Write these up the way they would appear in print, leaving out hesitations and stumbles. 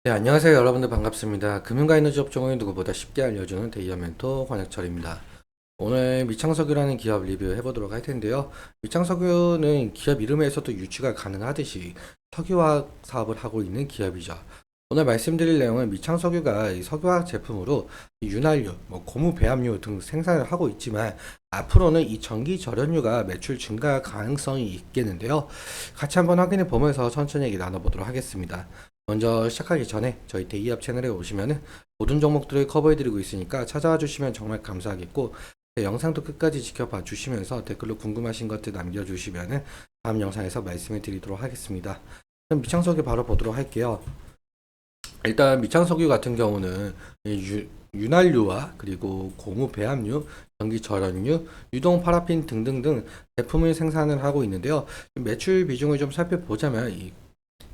네, 안녕하세요. 여러분들 반갑습니다. 금융과 에너지 업종을 누구보다 쉽게 알려주는 데이어 멘토 권혁철입니다. 오늘 미창석유라는 기업 리뷰해 보도록 할 텐데요. 미창석유는 기업 이름에서도 유추가 가능하듯이 석유화학 사업을 하고 있는 기업이죠. 오늘 말씀드릴 내용은 미창석유가 이 석유화학 제품으로 이 윤활유, 고무 배합유 등 생산을 하고 있지만 앞으로는 이 전기 절연유가 매출 증가 가능성이 있겠는데요. 같이 한번 확인해 보면서 천천히 얘기 나눠보도록 하겠습니다. 먼저 시작하기 전에 저희 데이업 채널에 오시면은 모든 종목들을 커버해드리고 있으니까 찾아와 주시면 정말 감사하겠고, 네, 영상도 끝까지 지켜봐 주시면서 댓글로 궁금하신 것들 남겨주시면은 다음 영상에서 말씀을 드리도록 하겠습니다. 그럼 미창석유 바로 보도록 할게요. 일단 미창석유 같은 경우는 윤활유와 그리고 고무 배합유, 전기 절연유, 유동 파라핀 등등등 제품을 생산을 하고 있는데요. 매출 비중을 좀 살펴보자면 이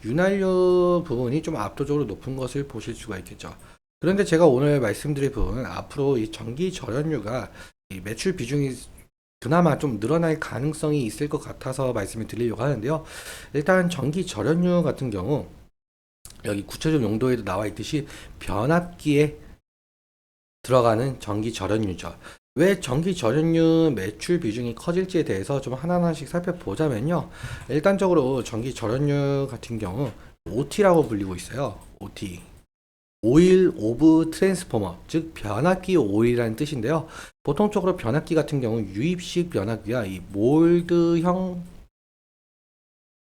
윤활유 부분이 좀 압도적으로 높은 것을 보실 수가 있겠죠. 그런데 제가 오늘 말씀드릴 부분은 앞으로 이 전기 절연유가 이 매출 비중이 그나마 좀 늘어날 가능성이 있을 것 같아서 말씀을 드리려고 하는데요. 일단 전기 절연유 같은 경우 여기 구체적 용도에도 나와 있듯이 변압기에 들어가는 전기 절연유죠. 왜 전기 절연유 매출 비중이 커질지에 대해서 좀 하나하나씩 살펴보자면요. 일단적으로 전기 절연유 같은 경우 OT라고 불리고 있어요. OT. 오일 오브 트랜스포머, 즉 변압기 오일이라는 뜻인데요. 보통적으로 변압기 같은 경우 유입식 변압기와 이 몰드형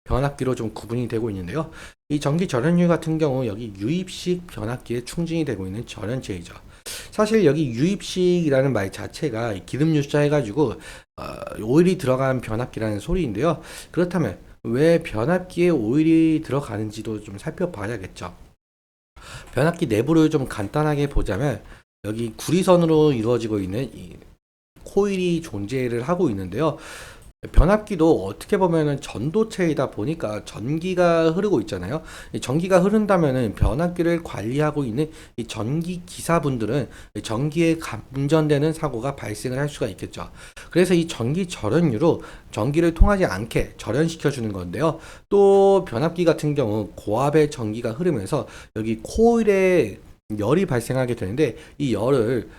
변압기로 좀 구분이 되고 있는데요. 이 전기 절연유 같은 경우 여기 유입식 변압기에 충진이 되고 있는 절연체이죠. 사실 여기 유입식이라는 말 자체가 기름유 자 해가지고 오일이 들어간 변압기라는 소리인데요. 그렇다면 왜 변압기에 오일이 들어가는지도 좀 살펴봐야겠죠. 변압기 내부를 좀 간단하게 보자면 여기 구리선으로 이루어지고 있는 이 코일이 존재를 하고 있는데요. 변압기도 어떻게 보면은 전도체이다 보니까 전기가 흐르고 있잖아요. 이 전기가 흐른다면은 변압기를 관리하고 있는 이 전기 기사분들은 이 전기에 감전되는 사고가 발생을 할 수가 있겠죠. 그래서 이 전기 절연유로 전기를 통하지 않게 절연시켜 주는 건데요. 또 변압기 같은 경우 고압의 전기가 흐르면서 여기 코일에 열이 발생하게 되는데 이 열을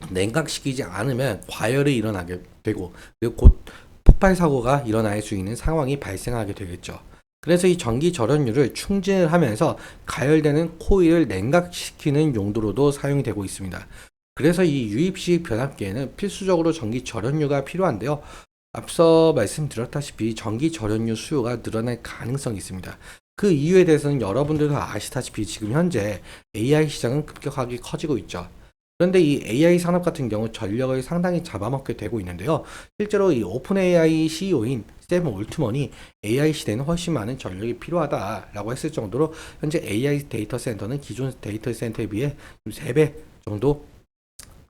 냉각시키지 않으면 과열이 일어나게 되고 그리고 곧 폭발 사고가 일어날 수 있는 상황이 발생하게 되겠죠. 그래서 이 전기 절연유를 충진을 하면서 가열되는 코일을 냉각시키는 용도로도 사용이 되고 있습니다. 그래서 이 유입식 변압기에는 필수적으로 전기 절연유가 필요한데요. 앞서 말씀드렸다시피 전기 절연유 수요가 늘어날 가능성이 있습니다. 그 이유에 대해서는 여러분들도 아시다시피 지금 현재 AI 시장은 급격하게 커지고 있죠. 그런데 이 AI 산업 같은 경우 전력을 상당히 잡아먹게 되고 있는데요. 실제로 이 오픈 AI CEO인 샘 올트먼이 AI 시대는 훨씬 많은 전력이 필요하다라고 했을 정도로 현재 AI 데이터 센터는 기존 데이터 센터에 비해 3배 정도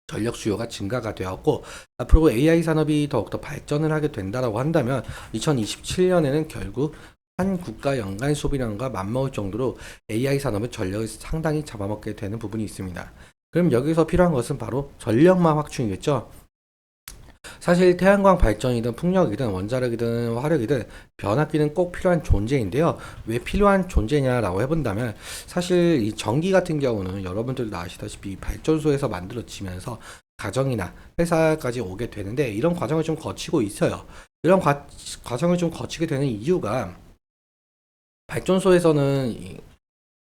전력 수요가 증가가 되었고, 앞으로 AI 산업이 더욱더 발전을 하게 된다라고 한다면 2027년에는 결국 한 국가 연간 소비량과 맞먹을 정도로 AI 산업은 전력을 상당히 잡아먹게 되는 부분이 있습니다. 그럼 여기서 필요한 것은 바로 전력망 확충이겠죠. 사실 태양광 발전이든 풍력이든 원자력이든 화력이든 변압기는 꼭 필요한 존재인데요. 왜 필요한 존재냐라고 해본다면 사실 이 전기 같은 경우는 여러분들도 아시다시피 발전소에서 만들어지면서 가정이나 회사까지 오게 되는데 이런 과정을 좀 거치고 있어요. 이런 과정을 좀 거치게 되는 이유가 발전소에서는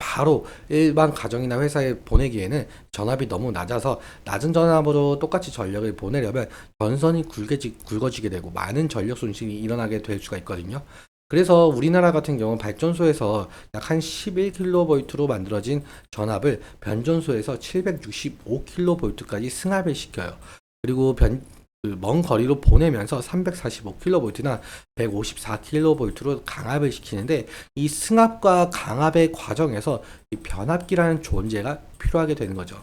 바로 일반 가정이나 회사에 보내기에는 전압이 너무 낮아서 낮은 전압으로 똑같이 전력을 보내려면 전선이 굵어지게 되고 많은 전력 손실이 일어나게 될 수가 있거든요. 그래서 우리나라 같은 경우 발전소에서 약 한 11kV로 만들어진 전압을 변전소에서 765kV까지 승합을 시켜요. 그리고 그먼 거리로 보내면서 345kV나 154kV로 강압을 시키는데 이 승합과 강압의 과정에서 이 변압기라는 존재가 필요하게 되는 거죠.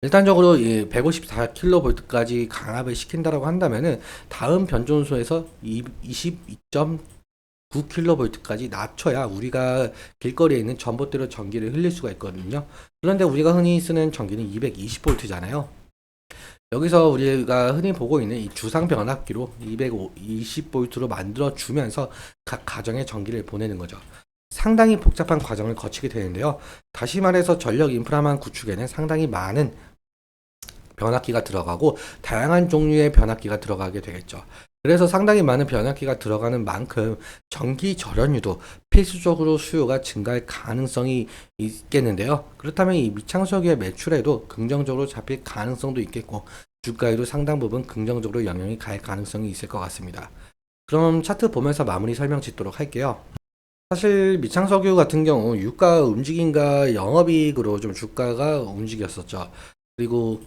일단적으로 이 154kV까지 강압을 시킨다라고 한다면은 다음 변전소에서 22.9kV까지 낮춰야 우리가 길거리에 있는 전봇대로 전기를 흘릴 수가 있거든요. 그런데 우리가 흔히 쓰는 전기는 220V잖아요. 여기서 우리가 흔히 보고 있는 이 주상 변압기로 220V로 만들어 주면서 각 가정에 전기를 보내는 거죠. 상당히 복잡한 과정을 거치게 되는데요. 다시 말해서 전력 인프라망 구축에는 상당히 많은 변압기가 들어가고 다양한 종류의 변압기가 들어가게 되겠죠. 그래서 상당히 많은 변압기가 들어가는 만큼 전기 절연유도 필수적으로 수요가 증가할 가능성이 있겠는데요. 그렇다면 이 미창석유의 매출에도 긍정적으로 잡힐 가능성도 있겠고 주가에도 상당 부분 긍정적으로 영향이 갈 가능성이 있을 것 같습니다. 그럼 차트 보면서 마무리 설명 짓도록 할게요. 사실 미창석유 같은 경우 유가 움직임과 영업이익으로 좀 주가가 움직였었죠. 그리고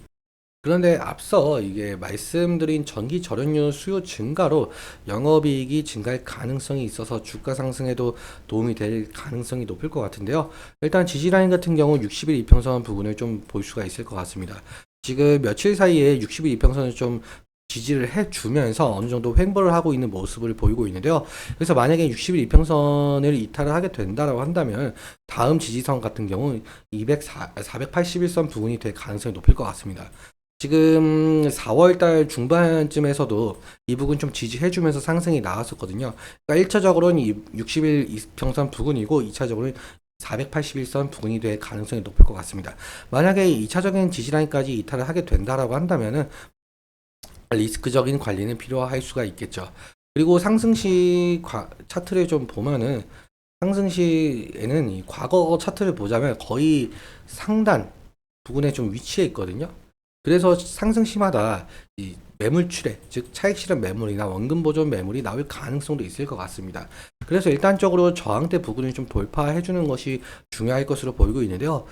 그런데 앞서 이게 말씀드린 전기 절연료 수요 증가로 영업이익이 증가할 가능성이 있어서 주가 상승에도 도움이 될 가능성이 높을 것 같은데요. 일단 지지라인 같은 경우 60일 이평선 부분을 좀 볼 수가 있을 것 같습니다. 지금 며칠 사이에 60일 이평선을 좀 지지를 해주면서 어느 정도 횡보를 하고 있는 모습을 보이고 있는데요. 그래서 만약에 60일 이평선을 이탈을 하게 된다고 한다면 다음 지지선 같은 경우 481선 부근이 될 가능성이 높을 것 같습니다. 지금 4월달 중반쯤에서도 이 부분 좀 지지해주면서 상승이 나왔었거든요. 그러니까 1차적으로는 60일 이평선 부근이고 2차적으로는 481선 부근이 될 가능성이 높을 것 같습니다. 만약에 2차적인 지지라인까지 이탈을 하게 된다라고 한다면은 리스크적인 관리는 필요할 수가 있겠죠. 그리고 상승시 차트를 좀 보면은 상승시에는 이 과거 차트를 보자면 거의 상단 부근에 좀 위치해 있거든요. 그래서 상승시마다 이 매물 출회, 즉 차익 실현 매물이나 원금 보존 매물이 나올 가능성도 있을 것 같습니다. 그래서 일단적으로 저항대 부근을 좀 돌파해 주는 것이 중요할 것으로 보이고 있는데요.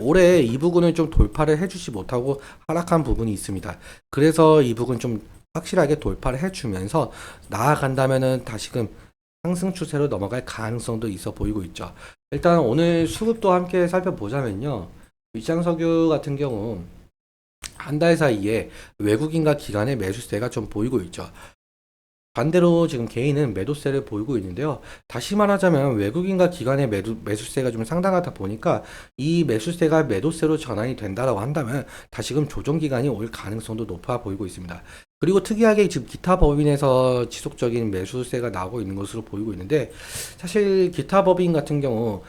올해 이 부분을 좀 돌파를 해주지 못하고 하락한 부분이 있습니다. 그래서 이 부분 좀 확실하게 돌파를 해주면서 나아간다면은 다시금 상승 추세로 넘어갈 가능성도 있어 보이고 있죠. 일단 오늘 수급도 함께 살펴보자면요. 위장석유 같은 경우 한 달 사이에 외국인과 기관의 매수세가 좀 보이고 있죠. 반대로 지금 개인은 매도세를 보이고 있는데요. 다시 말하자면 외국인과 기관의 매수세가 좀 상당하다 보니까 이 매수세가 매도세로 전환이 된다라고 한다면 다시금 조정 기간이 올 가능성도 높아 보이고 있습니다. 그리고 특이하게 지금 기타 법인에서 지속적인 매수세가 나오고 있는 것으로 보이고 있는데 사실 기타 법인 같은 경우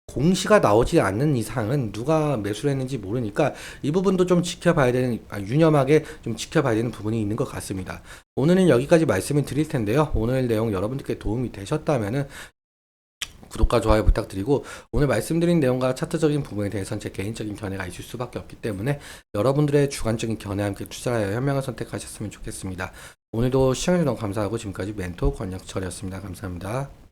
공시가 나오지 않는 이상은 누가 매수를 했는지 모르니까 이 부분도 좀 지켜봐야 되는, 유념하게 좀 지켜봐야 되는 부분이 있는 것 같습니다. 오늘은 여기까지 말씀을 드릴 텐데요. 오늘 내용 여러분들께 도움이 되셨다면은 구독과 좋아요 부탁드리고 오늘 말씀드린 내용과 차트적인 부분에 대해서는 제 개인적인 견해가 있을 수밖에 없기 때문에 여러분들의 주관적인 견해와 함께 투자하여 현명한 선택하셨으면 좋겠습니다. 오늘도 시청해주셔서 너무 감사하고 지금까지 멘토 권혁철이었습니다. 감사합니다.